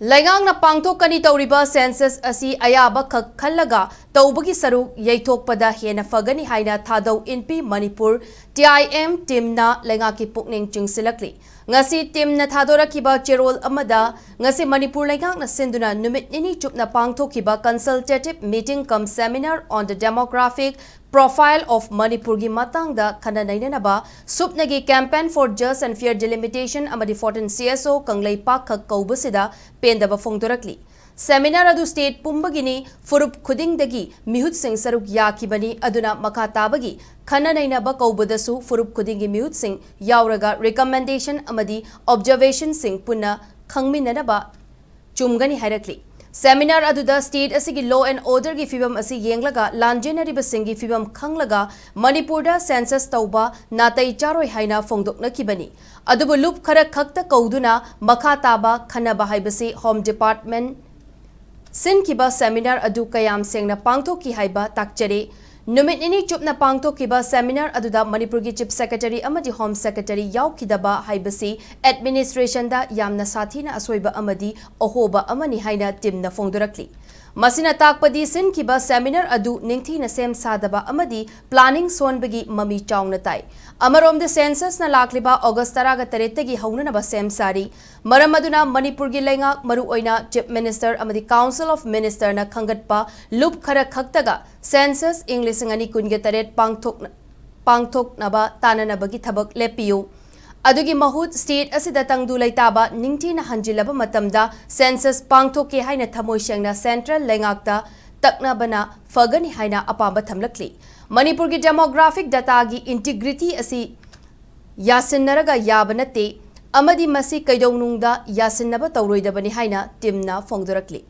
Laingang na pangthokani tawriba census asi Ayaba Khak Khallaga Toubagi Saruk Yeithokpada Henna Fagani haina thadau inpi Manipur TIM teamna laingaki pukning chingsilakli ngasi teamna thadorakiba cherol amada ngasi Manipur laingang na sinduna numit nini chupna pangthokiba consultative meeting cum seminar on the demographic profile of Manipur gi matangda khananainaba supnagi campaign for just and fair delimitation amadi 14 CSO kanglei pak khak kaubasida pendaba fongdorakli seminar adu state pumbagini furup khudingdagi mihut sing saruk yakibani aduna makatabagi khananainaba kaubadasu furup khudingi mihut sing yauraga recommendation amadi observation sing punna khangminanaba chumgani hairakli Seminar aduda state asigi law and order gi fibam asi yenglaga lanjenariba singi fibam khanglaga Manipurda census tauba natai charoi haina fongdokna kibani adubu loop khara khakta kauduna makha taba khanaba haibasi home department sin kiba seminar adu kayam sengna pangthoki haiba takchare numit nini chupna pangthokiba seminar aduda Manipur gi chief secretary amadi home secretary yaukidaba haibasi administration da yamna sathina asoiba amadi ohoba amani haina timna fongdorakli masina takpadi sin kiba seminar adu ningthina sem sadaba amadi planning sonbagi mami chaungna tai amarom the census na lakliba august 13 gi haunanaba sem sari maram aduna Manipur gi lenga maru oina chief minister amadi council of minister na khangatpa loop khara khaktaga census english ngani kunge taret pangthok naba tananabagi thabak lepiyu adugi mahut state asida tangdu laitaba ningthina hanjilaba matamda census pangthoke haina thamoi sengna central lengakta taknabana Fagani haina apamba thamlakli Manipur gi demographic data gi integrity asi yasinaraga yabanate amadi masi kaidongnungda yasinnaba tawroidabani haina timna fongdorakli